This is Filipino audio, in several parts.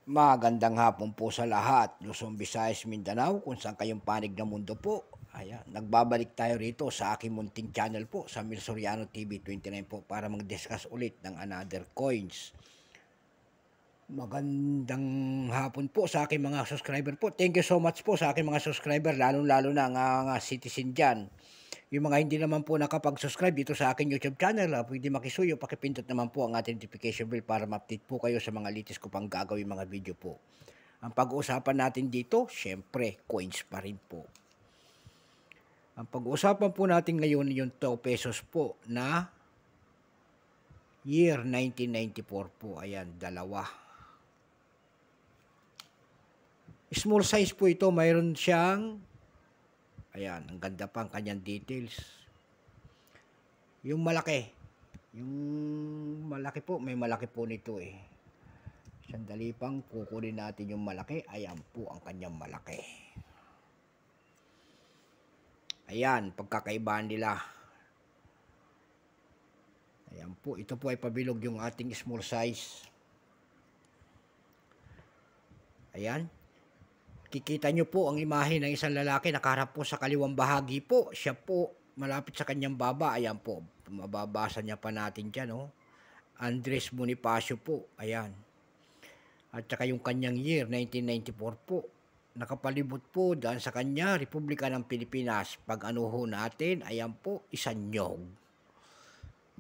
Magandang hapon po sa lahat, Luzon, Visayas, Mindanao, kung saan kayong panig ng mundo po. Ayan, nagbabalik tayo rito sa aking munting channel po, sa Mil Soriano TV 29 po, para mag-discuss ulit ng another coins. Magandang hapon po sa aking mga subscriber po. Thank you so much po sa aking mga subscriber, lalo-lalo na ang citizen dyan. Yung mga hindi naman po nakapag-subscribe dito sa aking YouTube channel, pwede makisuyo, pakipindot naman po ang ating notification bell para ma-update po kayo sa mga latest ko pang gagawin mga video po. Ang pag-uusapan natin dito, syempre, coins pa rin po. Ang pag-uusapan po natin ngayon yung 2 pesos po na year 1994 po. Ayan, dalawa. Small size po ito, mayroon siyang, ayan, ang ganda pa ang kanyang details. Yung malaki po, may malaki po nito eh. Sandali pang kukunin natin yung malaki. Ayan po ang kanyang malaki. Ayan, pagkakaibahan nila. Ayan po, ito po ay pabilog yung ating small size. Ayan. Kikita nyo po ang imahe ng isang lalaki nakaharap po sa kaliwang bahagi po. Siya po, malapit sa kanyang baba. Ayan po, mababasa niya pa natin dyan, oh. Andres Bonifacio po. Ayan. At saka yung kanyang year, 1994 po. Nakapalibot po daan sa kanya, Republika ng Pilipinas. Pag ano ho natin, ayan po, isang nyog.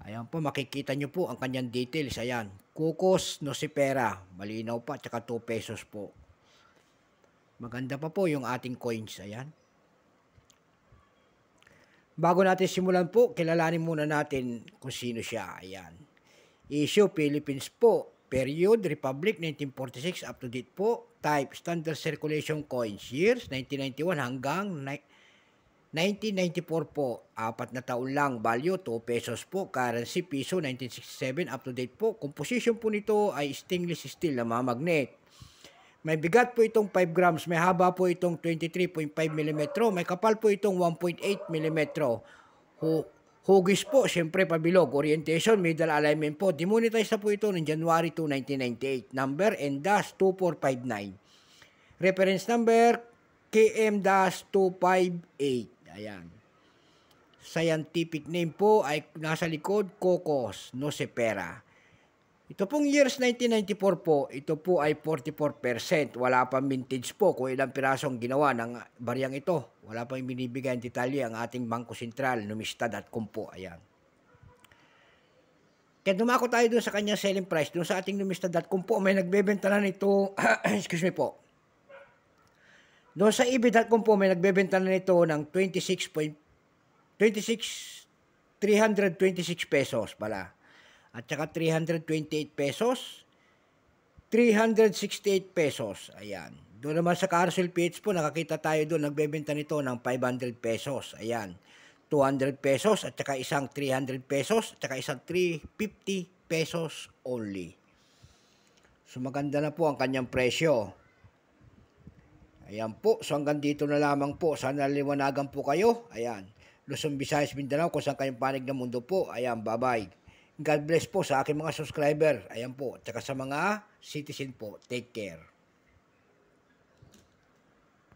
Ayan po, makikita nyo po ang kanyang details. Ayan, Kukos Nosipera. Malinaw pa, tsaka 2 pesos po. Maganda pa po yung ating coins. Ayan. Bago natin simulan po, kilalanin muna natin kung sino siya. Ayan. Issue, Philippines po. Period, Republic, 1946, up to date po. Type, Standard Circulation Coins. Years, 1991 hanggang 1994 po. 4 na taon lang. Value, 2 pesos po. Currency, piso, 1967, up to date po. Composition po nito ay stainless steel na mamagnet. May bigat po itong 5 grams, may haba po itong 23.5 mm, may kapal po itong 1.8 mm. Hugis po, syempre pabilog. Orientation, middle alignment po. Demonetize na po ito ng January 2, 1998. Number N-2459. Reference number KM-258. Ayan. Scientific name po ay nasa likod, Kukos Nosipera. Ito pong years 1994 po, ito po ay 44%. Wala pang mintage po kung ilang pirasong ginawa ng bariyang ito. Wala pang binibigay ang detalye ang ating Bangko Sentral, numista.com po. Ayan. Kaya dumako tayo dun sa kanyang selling price. Dun sa ating numista.com po, may nagbebenta na nito, excuse me po. Doon sa eBay.com po, may nagbebenta na nito ng 326 pesos pala. At saka 328 pesos, 368 pesos. Ayan. Doon naman sa Carousel PH po, nakakita tayo doon, nagbebenta nito ng 500 pesos. Ayan. 200 pesos at saka isang 300 pesos at saka isang 350 pesos only. So maganda na po ang kanyang presyo. Ayan po. So hanggang dito na lamang po. Sana liwanagan po kayo. Ayan. Luzon, Visayas, Mindanao, kung saan kayong panig ng mundo po. Ayan. Bye-bye. God bless po sa aking mga subscriber. Ayan po. At saka sa mga citizen po. Take care.